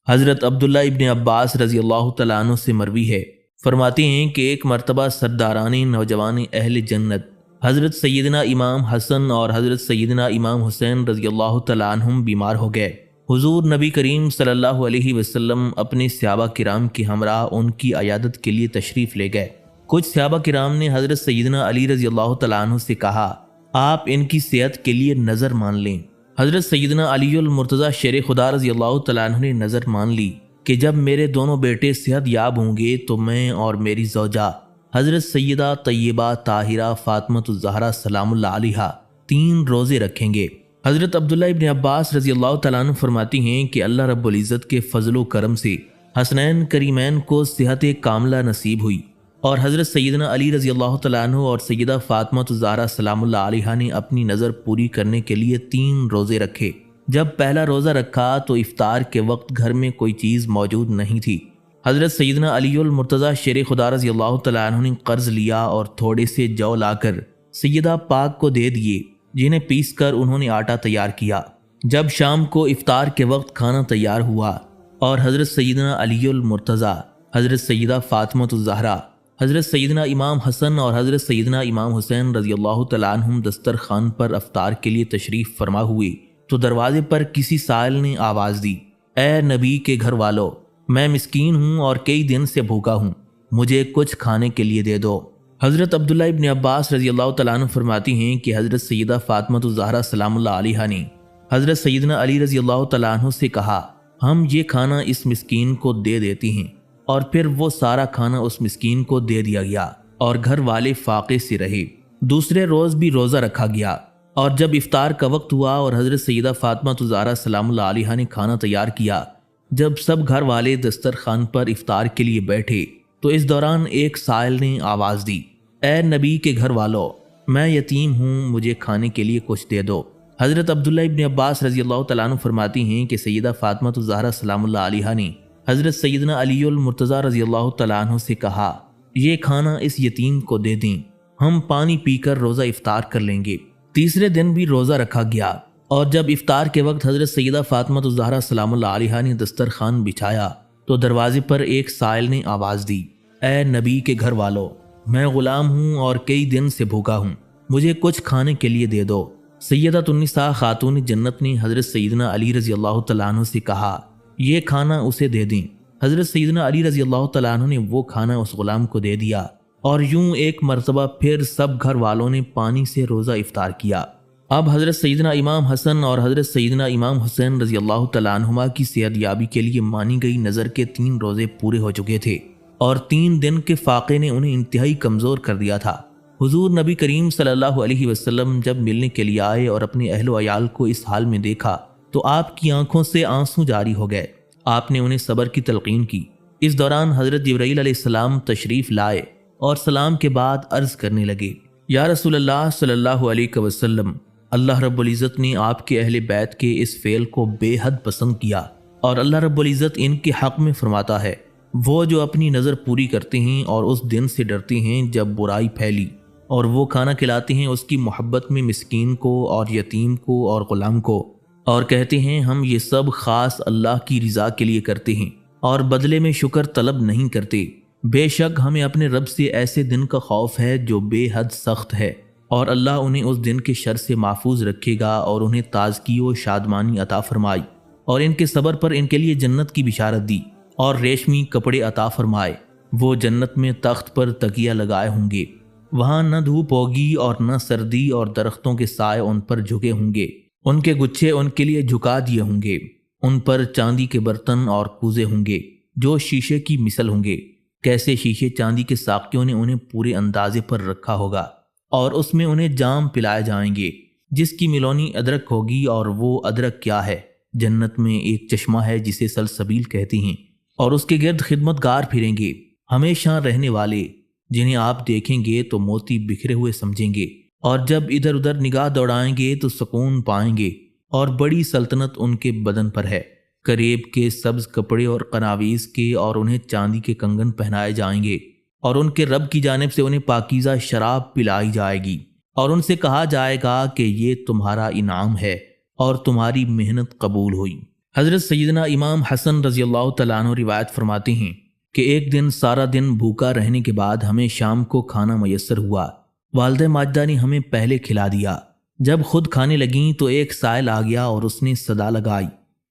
حضرت عبداللہ ابن عباس رضی اللہ تعالیٰ عنہ سے مروی ہے، فرماتے ہیں کہ ایک مرتبہ سرداران نوجوان اہل جنت حضرت سیدنا امام حسن اور حضرت سیدنا امام حسین رضی اللہ تعالیٰ عنہم بیمار ہو گئے۔ حضور نبی کریم صلی اللہ علیہ وسلم اپنے صحابہ کرام کے ہمراہ ان کی عیادت کے لیے تشریف لے گئے۔ کچھ صحابہ کرام نے حضرت سیدنا علی رضی اللہ تعالیٰ عنہ سے کہا، آپ ان کی صحت کے لیے نظر مان لیں۔ حضرت سیدنا علی المرتضیٰ شیر خدا رضی اللہ تعالیٰ عنہ نے نظر مان لی کہ جب میرے دونوں بیٹے صحت یاب ہوں گے تو میں اور میری زوجہ حضرت سیدہ طیبہ طاہرہ فاطمۃ الزہرا سلام اللہ علیہا 3 روزے رکھیں گے۔ حضرت عبداللہ ابن عباس رضی اللہ تعالیٰ عنہ فرماتی ہیں کہ اللہ رب العزت کے فضل و کرم سے حسنین کریمین کو صحت کاملہ نصیب ہوئی، اور حضرت سیدنا علی رضی اللہ تعالیٰ عنہ اور سیدہ فاطمۃ الزہرا سلام اللہ علیہا نے اپنی نظر پوری کرنے کے لیے 3 روزے رکھے۔ جب پہلا روزہ رکھا تو افطار کے وقت گھر میں کوئی چیز موجود نہیں تھی۔ حضرت سیدنا علی المرتضیٰ شیر خدا رضی اللہ تعالیٰ عنہ نے قرض لیا اور تھوڑے سے جو لا کر سیدہ پاک کو دے دیے، جنہیں پیس کر انہوں نے آٹا تیار کیا۔ جب شام کو افطار کے وقت کھانا تیار ہوا اور حضرت سیدنا علی المرتضیٰ، حضرت سیدہ فاطمۃ الزہرا، حضرت سیدنا امام حسن اور حضرت سیدنا امام حسین رضی اللہ تعالیٰ عنہم دسترخوان پر افطار کے لیے تشریف فرما ہوئے تو دروازے پر کسی سائل نے آواز دی، اے نبی کے گھر والو، میں مسکین ہوں اور کئی دن سے بھوکا ہوں، مجھے کچھ کھانے کے لیے دے دو۔ حضرت عبداللہ ابن عباس رضی اللہ تعالیٰ عنہ فرماتی ہیں کہ حضرت سیدہ فاطمۃ الزہرا سلام اللہ علیہا نے حضرت سیدنا علی رضی اللہ تعالیٰ عنہ سے کہا، ہم یہ کھانا اس مسکین کو دے دیتی ہیں، اور پھر وہ سارا کھانا اس مسکین کو دے دیا گیا اور گھر والے فاقے سے رہے۔ دوسرے روز بھی روزہ رکھا گیا، اور جب افطار کا وقت ہوا اور حضرت سیدہ فاطمۃ الزہرا سلام اللہ علیہا نے کھانا تیار کیا، جب سب گھر والے دسترخوان پر افطار کے لیے بیٹھے تو اس دوران ایک سائل نے آواز دی، اے نبی کے گھر والو، میں یتیم ہوں، مجھے کھانے کے لیے کچھ دے دو۔ حضرت عبداللہ ابن عباس رضی اللہ تعالیٰ عنہ فرماتی ہیں کہ سیدہ فاطمۃ الزہرا سلام اللہ علیہا نے حضرت سیدنا علی المرتضیٰ رضی اللہ تعالیٰ عنہ سے کہا، یہ کھانا اس یتیم کو دے دیں، ہم پانی پی کر روزہ افطار کر لیں گے۔ تیسرے دن بھی روزہ رکھا گیا، اور جب افطار کے وقت حضرت سیدہ فاطمۃ الزہرا سلام اللہ علیہا نے دسترخوان بچھایا تو دروازے پر ایک سائل نے آواز دی، اے نبی کے گھر والو، میں غلام ہوں اور کئی دن سے بھوکا ہوں، مجھے کچھ کھانے کے لیے دے دو۔ سیدۃ النساء خاتون جنت نے حضرت سیدنا علی رضی اللہ تعالیٰ عنہ سے کہا، یہ کھانا اسے دے دیں۔ حضرت سیدنا علی رضی اللہ تعالیٰ عنہ نے وہ کھانا اس غلام کو دے دیا، اور یوں ایک مرتبہ پھر سب گھر والوں نے پانی سے روزہ افطار کیا۔ اب حضرت سیدنا امام حسن اور حضرت سیدنا امام حسین رضی اللہ تعالیٰ عنہما کی صحت یابی کے لیے مانی گئی نظر کے 3 روزے پورے ہو چکے تھے، اور 3 دن کے فاقے نے انہیں انتہائی کمزور کر دیا تھا۔ حضور نبی کریم صلی اللہ علیہ وسلم جب ملنے کے لیے آئے اور اپنے اہل و عیال کو اس حال میں دیکھا تو آپ کی آنکھوں سے آنسو جاری ہو گئے۔ آپ نے انہیں صبر کی تلقین کی۔ اس دوران حضرت جبرائیل علیہ السلام تشریف لائے اور سلام کے بعد عرض کرنے لگے، یا رسول اللہ صلی اللہ علیہ وسلم، اللہ رب العزت نے آپ کے اہل بیت کے اس فعل کو بے حد پسند کیا، اور اللہ رب العزت ان کے حق میں فرماتا ہے، وہ جو اپنی نظر پوری کرتے ہیں اور اس دن سے ڈرتے ہیں جب برائی پھیلی، اور وہ کھانا کھلاتے ہیں اس کی محبت میں مسکین کو اور یتیم کو اور غلام کو، اور کہتے ہیں ہم یہ سب خاص اللہ کی رضا کے لیے کرتے ہیں اور بدلے میں شکر طلب نہیں کرتے۔ بے شک ہمیں اپنے رب سے ایسے دن کا خوف ہے جو بے حد سخت ہے، اور اللہ انہیں اس دن کے شر سے محفوظ رکھے گا اور انہیں تازگی و شادمانی عطا فرمائی، اور ان کے صبر پر ان کے لیے جنت کی بشارت دی اور ریشمی کپڑے عطا فرمائے۔ وہ جنت میں تخت پر تکیہ لگائے ہوں گے، وہاں نہ دھوپ ہوگی اور نہ سردی، اور درختوں کے سائے ان پر جھکے ہوں گے، ان کے گچھے ان کے لیے جھکا دیے ہوں گے، ان پر چاندی کے برتن اور کوزے ہوں گے جو شیشے کی مثل ہوں گے، کیسے شیشے چاندی کے ساقیوں نے انہیں پورے اندازے پر رکھا ہوگا، اور اس میں انہیں جام پلائے جائیں گے جس کی ملونی ادرک ہوگی، اور وہ ادرک کیا ہے؟ جنت میں ایک چشمہ ہے جسے سلسبیل کہتے ہیں، اور اس کے گرد خدمتگار پھریں گے، ہمیشہ رہنے والے، جنہیں آپ دیکھیں گے تو موتی بکھرے ہوئے سمجھیں گے، اور جب ادھر ادھر نگاہ دوڑائیں گے تو سکون پائیں گے، اور بڑی سلطنت ان کے بدن پر ہے، کریب کے سبز کپڑے اور قناویز کے، اور انہیں چاندی کے کنگن پہنائے جائیں گے، اور ان کے رب کی جانب سے انہیں پاکیزہ شراب پلائی جائے گی، اور ان سے کہا جائے گا کہ یہ تمہارا انعام ہے اور تمہاری محنت قبول ہوئی۔ حضرت سیدنا امام حسن رضی اللہ تعالیٰ عنہ روایت فرماتے ہیں کہ ایک دن سارا دن بھوکا رہنے کے بعد ہمیں شام کو کھانا میسر ہوا۔ والدہ ماجدہ نے ہمیں پہلے کھلا دیا۔ جب خود کھانے لگیں تو ایک سائل آ گیا اور اس نے صدا لگائی،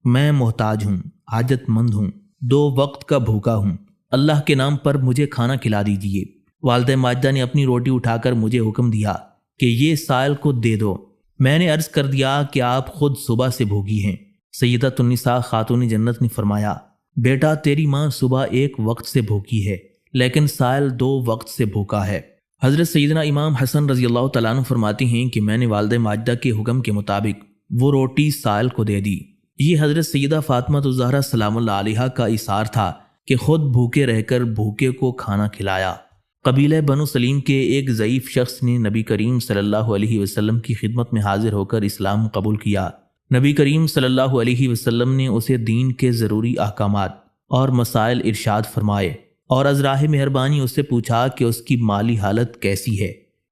میں محتاج ہوں، حاجت مند ہوں، 2 وقت کا بھوکا ہوں، اللہ کے نام پر مجھے کھانا کھلا دیجیے۔ والدہ ماجدہ نے اپنی روٹی اٹھا کر مجھے حکم دیا کہ یہ سائل کو دے دو۔ میں نے عرض کر دیا کہ آپ خود صبح سے بھوکی ہیں۔ سیدۃ النساء خاتون جنت نے فرمایا، بیٹا تیری ماں صبح 1 وقت سے بھوکی ہے لیکن سائل 2 وقت سے بھوکا ہے۔ حضرت سیدنا امام حسن رضی اللہ تعالیٰ عنہ فرماتے ہیں کہ میں نے والدہ ماجدہ کے حکم کے مطابق وہ روٹی سائل کو دے دی۔ یہ حضرت سیدہ فاطمہ الزہرا سلام اللہ علیہا کا ایثار تھا کہ خود بھوکے رہ کر بھوکے کو کھانا کھلایا۔ قبیلہ بنو سلیم کے ایک ضعیف شخص نے نبی کریم صلی اللہ علیہ وسلم کی خدمت میں حاضر ہو کر اسلام قبول کیا۔ نبی کریم صلی اللہ علیہ وسلم نے اسے دین کے ضروری احکامات اور مسائل ارشاد فرمائے اور از راہ مہربانی اس سے پوچھا کہ اس کی مالی حالت کیسی ہے۔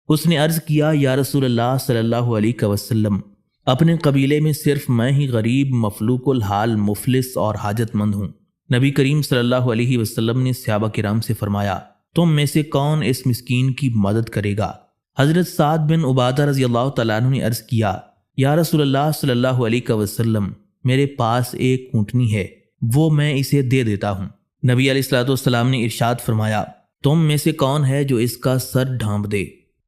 اس نے عرض کیا، یا رسول اللہ صلی اللہ علیہ وسلم، اپنے قبیلے میں صرف میں ہی غریب، مفلوق الحال، مفلس اور حاجت مند ہوں۔ نبی کریم صلی اللہ علیہ وسلم نے صحابہ کرام سے فرمایا، تم میں سے کون اس مسکین کی مدد کرے گا؟ حضرت سعد بن عبادہ رضی اللہ تعالیٰ عنہ نے عرض کیا، یا رسول اللہ صلی اللہ علیہ وسلم، میرے پاس ایک اونٹنی ہے، وہ میں اسے دے دیتا ہوں۔ نبی علیہ الصلوۃ والسلام نے ارشاد فرمایا، تم میں سے کون ہے جو اس کا سر ڈھانپ دے؟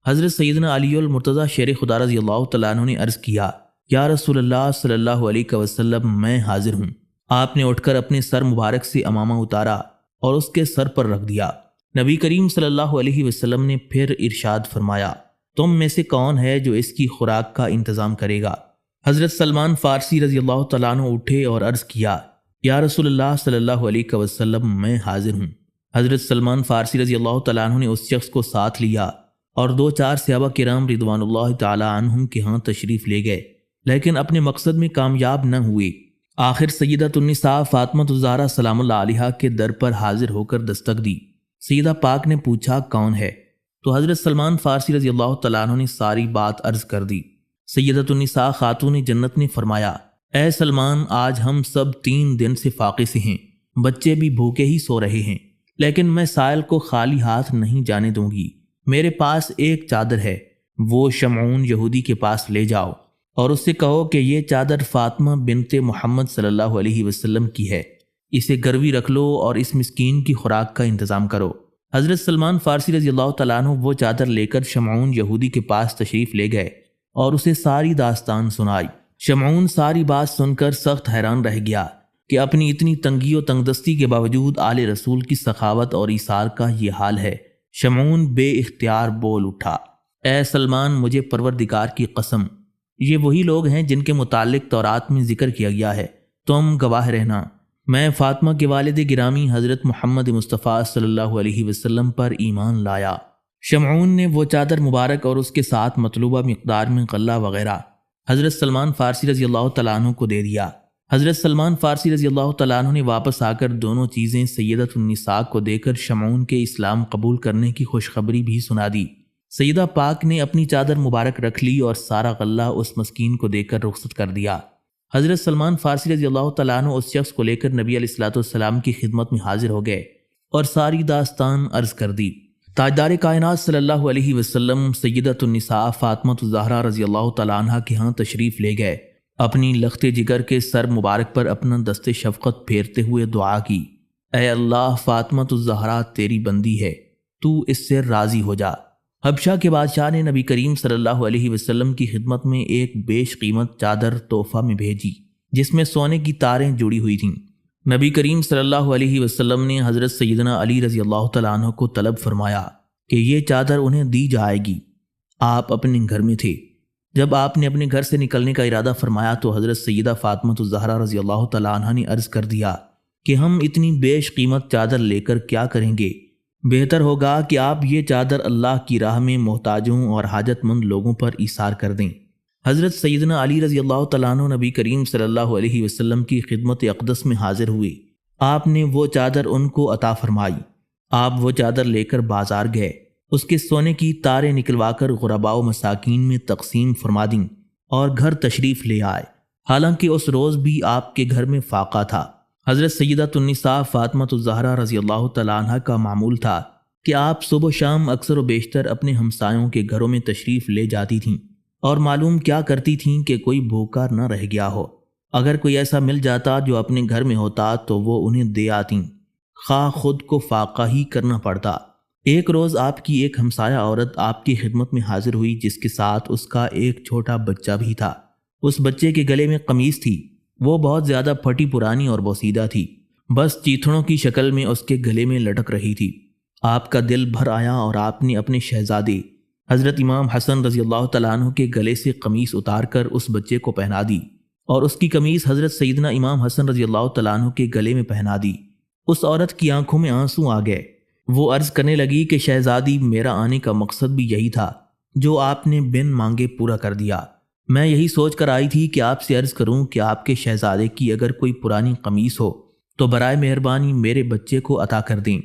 حضرت سیدنا علی المرتضیٰ شیر خدا رضی اللہ تعالیٰ عنہ نے عرض کیا، یا رسول اللہ صلی اللہ علیہ وسلم، میں حاضر ہوں۔ آپ نے اٹھ کر اپنے سر مبارک سے امامہ اتارا اور اس کے سر پر رکھ دیا۔ نبی کریم صلی اللہ علیہ وسلم نے پھر ارشاد فرمایا، تم میں سے کون ہے جو اس کی خوراک کا انتظام کرے گا؟ حضرت سلمان فارسی رضی اللہ تعالیٰ عنہ اٹھے اور عرض کیا، یا رسول اللہ صلی اللہ علیہ وسلم، میں حاضر ہوں۔ حضرت سلمان فارسی رضی اللہ تعالیٰ عنہ نے اس شخص کو ساتھ لیا اور 2-4 صحابہ کرام رضوان اللہ تعالیٰ عنہم کے ہاں تشریف لے گئے، لیکن اپنے مقصد میں کامیاب نہ ہوئے۔ آخر سیدۃ النساء فاطمہ الزہرا سلام اللہ علیہا کے در پر حاضر ہو کر دستک دی۔ سیدہ پاک نے پوچھا، کون ہے؟ تو حضرت سلمان فارسی رضی اللہ تعالیٰ عنہ نے ساری بات عرض کر دی۔ سیدۃ النساء خاتون جنت نے فرمایا، اے سلمان، آج ہم سب 3 دن سے فاقے سے ہیں، بچے بھی بھوکے ہی سو رہے ہیں، لیکن میں سائل کو خالی ہاتھ نہیں جانے دوں گی۔ میرے پاس ایک چادر ہے، وہ شمعون یہودی کے پاس لے جاؤ اور اس سے کہو کہ یہ چادر فاطمہ بنت محمد صلی اللہ علیہ وسلم کی ہے، اسے گروی رکھ لو اور اس مسکین کی خوراک کا انتظام کرو۔ حضرت سلمان فارسی رضی اللہ تعالیٰ عنہ وہ چادر لے کر شمعون یہودی کے پاس تشریف لے گئے اور اسے ساری داستان سنائی۔ شمعون ساری بات سن کر سخت حیران رہ گیا کہ اپنی اتنی تنگی و تنگدستی کے باوجود آل رسول کی سخاوت اور ایثار کا یہ حال ہے۔ شمعون بے اختیار بول اٹھا، اے سلمان، مجھے پروردگار کی قسم، یہ وہی لوگ ہیں جن کے متعلق تورات میں ذکر کیا گیا ہے، تم گواہ رہنا، میں فاطمہ کے والد گرامی حضرت محمد مصطفیٰ صلی اللہ علیہ وسلم پر ایمان لایا۔ شمعون نے وہ چادر مبارک اور اس کے ساتھ مطلوبہ مقدار میں غلہ وغیرہ حضرت سلمان فارسی رضی اللہ تعالیٰ عنہ کو دے دیا۔ حضرت سلمان فارسی رضی اللہ تعالیٰ عنہ نے واپس آ کر دونوں چیزیں سیدۃ النساء کو دے کر شمعون کے اسلام قبول کرنے کی خوشخبری بھی سنا دی۔ سیدہ پاک نے اپنی چادر مبارک رکھ لی اور سارا غلہ اس مسکین کو دے کر رخصت کر دیا۔ حضرت سلمان فارسی رضی اللہ تعالیٰ عنہ اس شخص کو لے کر نبی علیہ الصلوۃ والسلام کی خدمت میں حاضر ہو گئے اور ساری داستان عرض کر دی۔ تاجدار کائنات صلی اللہ علیہ وسلم سیدۃ النساء فاطمہ الزہرا رضی اللہ تعالیٰ عنہ کے ہاں تشریف لے گئے، اپنی لخت جگر کے سر مبارک پر اپنا دست شفقت پھیرتے ہوئے دعا کی، اے اللہ، فاطمہ الزہرا تیری بندی ہے، تو اس سے راضی ہو جا۔ حبشہ کے بادشاہ نے نبی کریم صلی اللہ علیہ وسلم کی خدمت میں ایک بیش قیمت چادر تحفہ میں بھیجی جس میں سونے کی تاریں جڑی ہوئی تھیں۔ نبی کریم صلی اللہ علیہ وسلم نے حضرت سیدنا علی رضی اللہ تعالیٰ عنہ کو طلب فرمایا کہ یہ چادر انہیں دی جائے گی۔ آپ اپنے گھر میں تھے۔ جب آپ نے اپنے گھر سے نکلنے کا ارادہ فرمایا تو حضرت سیدہ فاطمہ الزہرا رضی اللہ تعالیٰ عنہ نے عرض کر دیا کہ ہم اتنی بیش قیمت چادر لے کر کیا کریں گے؟ بہتر ہوگا کہ آپ یہ چادر اللہ کی راہ میں محتاجوں اور حاجت مند لوگوں پر ایثار کر دیں۔ حضرت سیدنا علی رضی اللہ تعالیٰ عنہ نبی کریم صلی اللہ علیہ وسلم کی خدمت اقدس میں حاضر ہوئے۔ آپ نے وہ چادر ان کو عطا فرمائی۔ آپ وہ چادر لے کر بازار گئے، اس کے سونے کی تاریں نکلوا کر غرباء و مساکین میں تقسیم فرما دیں اور گھر تشریف لے آئے۔ حالانکہ اس روز بھی آپ کے گھر میں فاقہ تھا۔ حضرت سیدۃ النساء فاطمہ الزہرا رضی اللہ تعالیٰ عنہ کا معمول تھا کہ آپ صبح و شام اکثر و بیشتر اپنے ہمسایوں کے گھروں میں تشریف لے جاتی تھیں اور معلوم کیا کرتی تھیں کہ کوئی بھوکا نہ رہ گیا ہو۔ اگر کوئی ایسا مل جاتا جو اپنے گھر میں ہوتا تو وہ انہیں دے آتیں، خواہ خود کو فاقہ ہی کرنا پڑتا۔ ایک روز آپ کی ایک ہمسایہ عورت آپ کی خدمت میں حاضر ہوئی، جس کے ساتھ اس کا ایک چھوٹا بچہ بھی تھا۔ اس بچے کے گلے میں قمیص تھی، وہ بہت زیادہ پھٹی پرانی اور بوسیدہ تھی، بس چیتھڑوں کی شکل میں اس کے گلے میں لٹک رہی تھی۔ آپ کا دل بھر آیا اور آپ نے اپنے شہزادے حضرت امام حسن رضی اللہ تعالیٰ عنہ کے گلے سے قمیص اتار کر اس بچے کو پہنا دی اور اس کی قمیص حضرت سیدنا امام حسن رضی اللہ تعالیٰ عنہ کے گلے میں پہنا دی۔ اس عورت کی آنکھوں میں آنسو آ گئے۔ وہ عرض کرنے لگی کہ شہزادی، میرا آنے کا مقصد بھی یہی تھا جو آپ نے بن مانگے پورا کر دیا۔ میں یہی سوچ کر آئی تھی کہ آپ سے عرض کروں کہ آپ کے شہزادے کی اگر کوئی پرانی قمیص ہو تو برائے مہربانی میرے بچے کو عطا کر دیں۔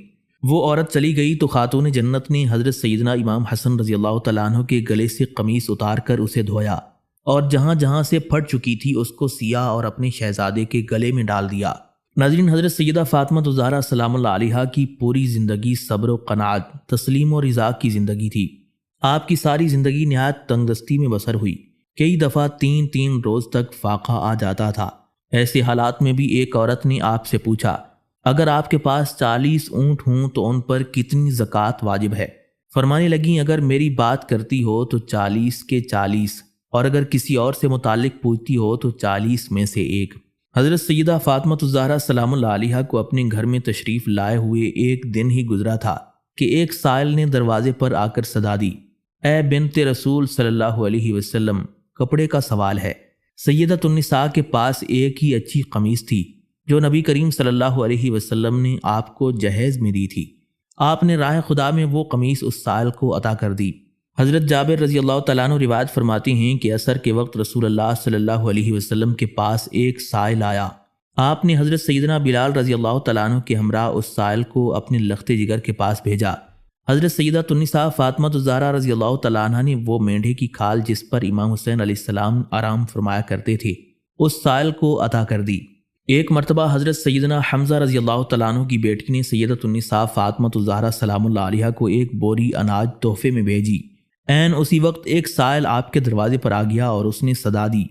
وہ عورت چلی گئی تو خاتون جنت نے حضرت سیدنا امام حسن رضی اللہ تعالیٰ عنہ کے گلے سے قمیص اتار کر اسے دھویا اور جہاں جہاں سے پھٹ چکی تھی اس کو سیا اور اپنے شہزادے کے گلے میں ڈال دیا۔ ناظرین، حضرت سیدہ فاطمہ الزہرا سلام اللہ علیہا کی پوری زندگی صبر و قناعت، تسلیم و رضا کی زندگی تھی۔ آپ کی ساری زندگی نہایت تنگ دستی میں بسر ہوئی۔ کئی دفعہ 3 روز تک فاقہ آ جاتا تھا۔ ایسے حالات میں بھی ایک عورت نے آپ سے پوچھا، اگر آپ کے پاس 40 اونٹ ہوں تو ان پر کتنی زکوٰۃ واجب ہے؟ فرمانے لگیں، اگر میری بات کرتی ہو تو 40 کے 40، اور اگر کسی اور سے متعلق پوچھتی ہو تو 40 میں سے 1۔ حضرت سیدہ فاطمہ الزہرا سلام اللہ علیہا کو اپنے گھر میں تشریف لائے ہوئے ایک دن ہی گزرا تھا کہ ایک سائل نے دروازے پر آ کر صدا دی، اے بنت رسول صلی اللہ علیہ وسلم، کپڑے کا سوال ہے۔ سیدۃ النساء کے پاس ایک ہی اچھی قمیص تھی جو نبی کریم صلی اللہ علیہ وسلم نے آپ کو جہیز میں دی تھی۔ آپ نے راہ خدا میں وہ قمیص اس سائل کو عطا کر دی۔ حضرت جابر رضی اللہ تعالیٰ عنہ روایت فرماتے ہیں کہ عصر کے وقت رسول اللہ صلی اللہ علیہ وسلم کے پاس ایک سائل آیا۔ آپ نے حضرت سیدنا بلال رضی اللہ تعالیٰ عنہ کے ہمراہ اس سائل کو اپنے لخت جگر کے پاس بھیجا۔ حضرت سیدۃ النساء فاطمہ الزہرا رضی اللہ تعالیٰ عنہ نے وہ مینڈھے کی کھال جس پر امام حسین علیہ السلام آرام فرمایا کرتے تھے اس سائل کو عطا کر دی۔ ایک مرتبہ حضرت سیدنا حمزہ رضی اللہ تعالیٰ عنہ کی بیٹی نے سیدۃ النساء فاطمہ الزہرا سلام اللہ علیہا کو ایک بوری اناج تحفے میں بھیجی۔ عین اسی وقت ایک سائل آپ کے دروازے پر آ گیا اور اس نے صدا دی،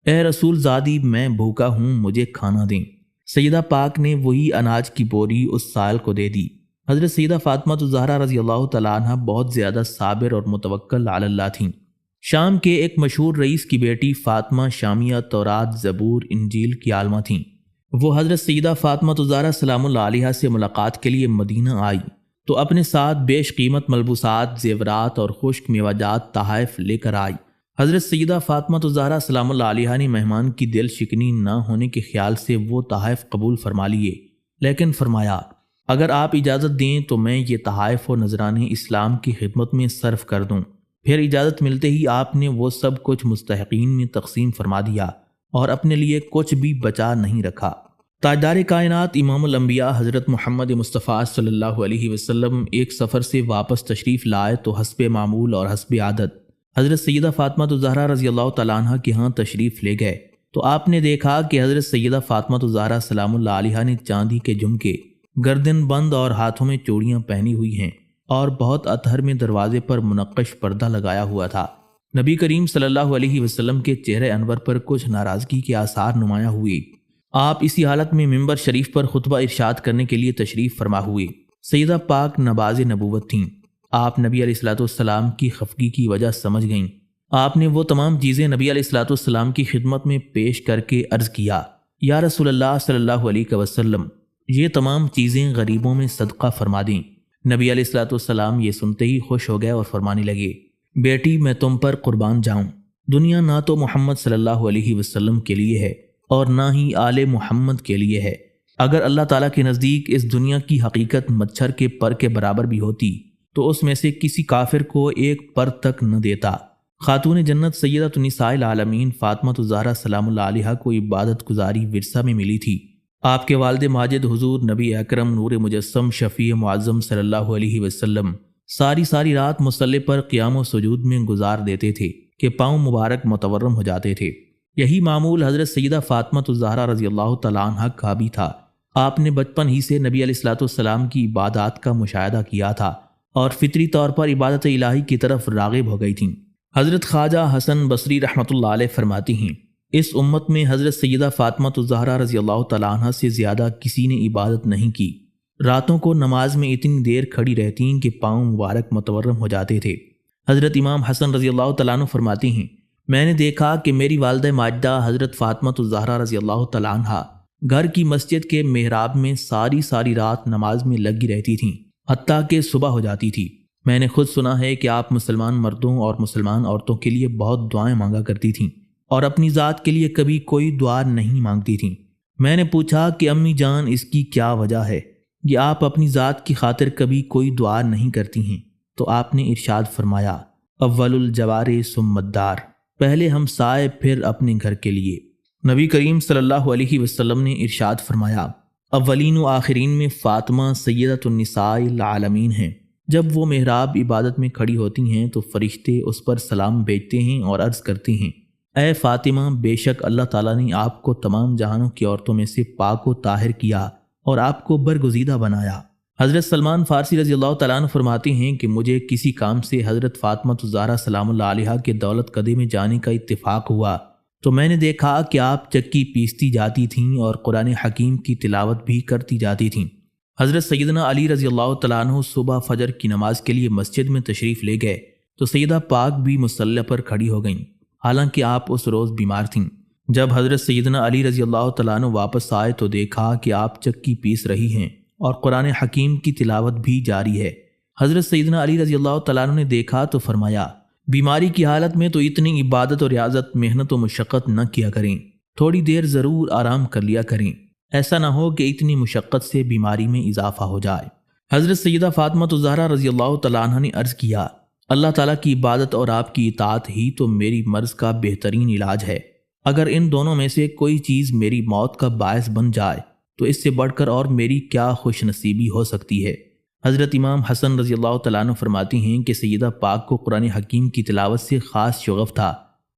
اے رسول زادی، میں بھوکا ہوں، مجھے کھانا دیں۔ سیدہ پاک نے وہی اناج کی بوری اس سائل کو دے دی۔ حضرت سیدہ فاطمہ الزہرا رضی اللہ تعالیٰ عنہ بہت زیادہ صابر اور متوکل علی اللہ تھیں۔ شام کے ایک مشہور رئیس کی بیٹی فاطمہ شامیہ تورات، زبور، انجیل کی عالمہ تھیں۔ وہ حضرت سیدہ فاطمہ الزہرا سلام اللہ علیہا سے ملاقات کے لیے مدینہ آئی تو اپنے ساتھ بیش قیمت ملبوسات، زیورات اور خشک میوہ جات تحائف لے کر آئی۔ حضرت سیدہ فاطمہ الزہرا سلام اللہ علیہا نے مہمان کی دل شکنی نہ ہونے کے خیال سے وہ تحائف قبول فرما لیے، لیکن فرمایا، اگر آپ اجازت دیں تو میں یہ تحائف و نذرانے اسلام کی خدمت میں صرف کر دوں۔ پھر اجازت ملتے ہی آپ نے وہ سب کچھ مستحقین میں تقسیم فرما دیا اور اپنے لیے کچھ بھی بچا نہیں رکھا۔ تاجدار کائنات امام الانبیاء حضرت محمد مصطفیٰ صلی اللہ علیہ وسلم ایک سفر سے واپس تشریف لائے تو حسب معمول اور حسب عادت حضرت سیدہ فاطمہ الزہرا رضی اللہ تعالیٰ عنہ کے ہاں تشریف لے گئے تو آپ نے دیکھا کہ حضرت سیدہ فاطمہ الزہرا سلام اللہ علیہا نے چاندی کے جھمکے، گردن بند اور ہاتھوں میں چوڑیاں پہنی ہوئی ہیں اور بہت اطہر میں دروازے پر منقش پردہ لگایا ہوا تھا۔ نبی کریم صلی اللہ علیہ وسلم کے چہرے انور پر کچھ ناراضگی کے آثار نمایاں ہوئے۔ آپ اسی حالت میں ممبر شریف پر خطبہ ارشاد کرنے کے لیے تشریف فرما ہوئے۔ سیدہ پاک نباز نبوت تھیں۔ آپ نبی علیہ الصلوۃ والسلام کی خفگی کی وجہ سمجھ گئیں۔ آپ نے وہ تمام چیزیں نبی علیہ الصلوۃ والسلام کی خدمت میں پیش کر کے عرض کیا، یا رسول اللہ صلی اللہ علیہ وسلم، یہ تمام چیزیں غریبوں میں صدقہ فرما دیں۔ نبی علیہ الصلوۃ والسلام یہ سنتے ہی خوش ہو گئے اور فرمانے لگے، بیٹی میں تم پر قربان جاؤں، دنیا نہ تو محمد صلی اللہ علیہ وسلم کے لیے ہے اور نہ ہی آل محمد کے لیے ہے۔ اگر اللہ تعالیٰ کے نزدیک اس دنیا کی حقیقت مچھر کے پر کے برابر بھی ہوتی تو اس میں سے کسی کافر کو ایک پر تک نہ دیتا۔ خاتون جنت سیدۃ النساء العالمین فاطمہ الزہرا سلام اللہ علیہا کو عبادت گزاری ورثہ میں ملی تھی۔ آپ کے والد ماجد حضور نبی اکرم نور مجسم شفیع معظم صلی اللہ علیہ وسلم ساری رات مصلی پر قیام و سجود میں گزار دیتے تھے کہ پاؤں مبارک متورم ہو جاتے تھے۔ یہی معمول حضرت سیدہ فاطمہ الزہرا رضی اللہ تعالیٰ عنہ کا بھی تھا۔ آپ نے بچپن ہی سے نبی علیہ الصلوۃ کی عبادات کا مشاہدہ کیا تھا اور فطری طور پر عبادت الہی کی طرف راغب ہو گئی تھیں۔ حضرت خواجہ حسن بصری رحمۃ اللہ علیہ فرماتی ہیں، اس امت میں حضرت سیدہ فاطمہ الزہرا رضی اللہ تعالیٰ عنہ سے زیادہ کسی نے عبادت نہیں کی۔ راتوں کو نماز میں اتنی دیر کھڑی رہتی کہ پاؤں مبارک متورم ہو جاتے تھے۔ حضرت امام حسن رضی اللہ تعالیٰ عنہ فرماتی ہیں، میں نے دیکھا کہ میری والدہ ماجدہ حضرت فاطمہ الزہرا رضی اللہ تعالیٰ عنہ گھر کی مسجد کے محراب میں ساری رات نماز میں لگی رہتی تھیں، حتیٰ کہ صبح ہو جاتی تھی۔ میں نے خود سنا ہے کہ آپ مسلمان مردوں اور مسلمان عورتوں کے لیے بہت دعائیں مانگا کرتی تھیں اور اپنی ذات کے لیے کبھی کوئی دعا نہیں مانگتی تھیں۔ میں نے پوچھا کہ امی جان اس کی کیا وجہ ہے؟ یہ آپ اپنی ذات کی خاطر کبھی کوئی دعا نہیں کرتی ہیں؟ تو آپ نے ارشاد فرمایا، اول الجوار ثم الدار، پہلے ہم سائے پھر اپنے گھر کے لیے۔ نبی کریم صلی اللہ علیہ وسلم نے ارشاد فرمایا، اولین و آخرین میں فاطمہ سیدۃ النساء العالمین ہیں۔ جب وہ محراب عبادت میں کھڑی ہوتی ہیں تو فرشتے اس پر سلام بھیجتے ہیں اور عرض کرتے ہیں، اے فاطمہ، بے شک اللہ تعالیٰ نے آپ کو تمام جہانوں کی عورتوں میں سے پاک و طاہر کیا اور آپ کو برگزیدہ بنایا۔ حضرت سلمان فارسی رضی اللہ تعالیٰ عنہ فرماتے ہیں کہ مجھے کسی کام سے حضرت فاطمہ الزہرا سلام اللہ علیہا کے دولت قدے میں جانے کا اتفاق ہوا تو میں نے دیکھا کہ آپ چکی پیستی جاتی تھیں اور قرآن حکیم کی تلاوت بھی کرتی جاتی تھیں۔ حضرت سیدنا علی رضی اللہ تعالیٰ عنہ صبح فجر کی نماز کے لیے مسجد میں تشریف لے گئے تو سیدہ پاک بھی مصلی پر کھڑی ہو گئیں، حالانکہ آپ اس روز بیمار تھیں۔ جب حضرت سیدنا علی رضی اللہ تعالیٰ عنہ واپس آئے تو دیکھا کہ آپ چکی پیس رہی ہیں اور قرآن حکیم کی تلاوت بھی جاری ہے۔ حضرت سیدنا علی رضی اللہ تعالیٰ عنہ نے دیکھا تو فرمایا، بیماری کی حالت میں تو اتنی عبادت اور ریاضت، محنت و مشقت نہ کیا کریں، تھوڑی دیر ضرور آرام کر لیا کریں، ایسا نہ ہو کہ اتنی مشقت سے بیماری میں اضافہ ہو جائے۔ حضرت سیدہ فاطمہ الزہرا رضی اللہ تعالیٰ عنہ نے عرض کیا، اللہ تعالیٰ کی عبادت اور آپ کی اطاعت ہی تو میری مرض کا بہترین علاج ہے۔ اگر ان دونوں میں سے کوئی چیز میری موت کا باعث بن جائے تو اس سے بڑھ کر اور میری کیا خوش نصیبی ہو سکتی ہے۔ حضرت امام حسن رضی اللہ تعالیٰ عنہ فرماتی ہیں کہ سیدہ پاک کو قرآن حکیم کی تلاوت سے خاص شغف تھا۔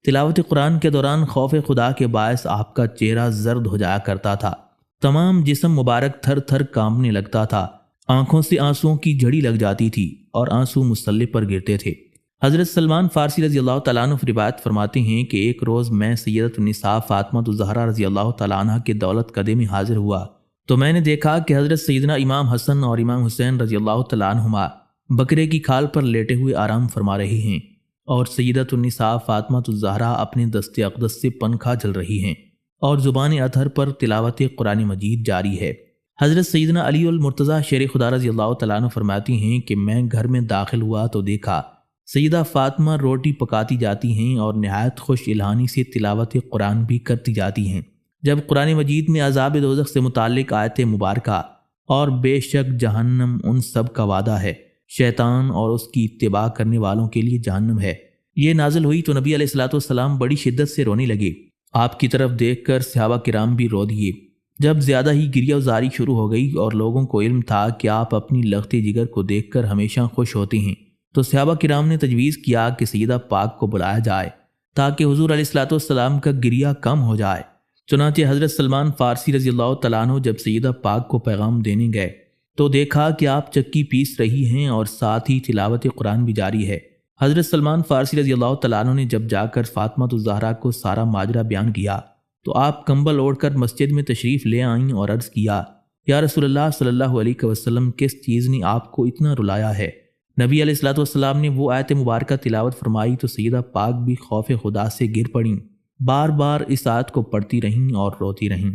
تلاوت قرآن کے دوران خوف خدا کے باعث آپ کا چہرہ زرد ہو جایا کرتا تھا، تمام جسم مبارک تھر تھر کانپنے لگتا تھا، آنکھوں سے آنسوؤں کی جھڑی لگ جاتی تھی اور آنسو مصلی پر گرتے تھے۔ حضرت سلمان فارسی رضی اللہ تعالیٰ عنہ روایت فرماتے ہیں کہ ایک روز میں سیدۃ النساء فاطمہ الزہرا رضی اللہ تعالیٰ عنہ کے دولت قدے میں حاضر ہوا تو میں نے دیکھا کہ حضرت سیدنا امام حسن اور امام حسین رضی اللہ تعالیٰ عنہما بکرے کی کھال پر لیٹے ہوئے آرام فرما رہے ہیں اور سیدۃ النساء فاطمہ الزہرا اپنے دست اقدس سے پنکھا جل رہی ہیں اور زبان اطہر پر تلاوت قرآن مجید جاری ہے۔ حضرت سیدنا علی المرتضیٰ شیر خدا رضی اللہ تعالیٰ عنہ فرماتی ہیں کہ میں گھر میں داخل ہوا تو دیکھا سیدہ فاطمہ روٹی پکاتی جاتی ہیں اور نہایت خوش الہانی سے تلاوت قرآن بھی کرتی جاتی ہیں۔ جب قرآن مجید میں عذاب دوزخ سے متعلق آیت مبارکہ اور بے شک جہنم ان سب کا وعدہ ہے، شیطان اور اس کی اتباع کرنے والوں کے لیے جہنم ہے، یہ نازل ہوئی تو نبی علیہ الصلوۃ بڑی شدت سے رونے لگے۔ آپ کی طرف دیکھ کر صحابہ کرام بھی رو دیے۔ جب زیادہ ہی گریہ وزاری شروع ہو گئی اور لوگوں کو علم تھا کہ آپ اپنی لختے جگر کو دیکھ کر ہمیشہ خوش ہوتے ہیں تو صحابہ کرام نے تجویز کیا کہ سیدہ پاک کو بلایا جائے تاکہ حضور علیہ الصلوۃ کا گریہ کم ہو جائے۔ چنانچہ حضرت سلمان فارسی رضی اللہ تعالیٰ عنہ جب سیدہ پاک کو پیغام دینے گئے تو دیکھا کہ آپ چکی پیس رہی ہیں اور ساتھ ہی تلاوت قرآن بھی جاری ہے۔ حضرت سلمان فارسی رضی اللہ تعالیٰ عنہ نے جب جا کر فاطمہ الزہرا کو سارا ماجرا بیان کیا تو آپ کمبل اوڑھ کر مسجد میں تشریف لے آئیں اور عرض کیا، یا رسول اللہ صلی اللہ علیہ وسلم، کس چیز نے آپ کو اتنا رلایا ہے؟ نبی علیہ الصلوۃ نے وہ آیت مبارکہ تلاوت فرمائی تو سیدہ پاک بھی خوف خدا سے گر پڑیں، بار بار اس آیت کو پڑھتی رہیں اور روتی رہیں۔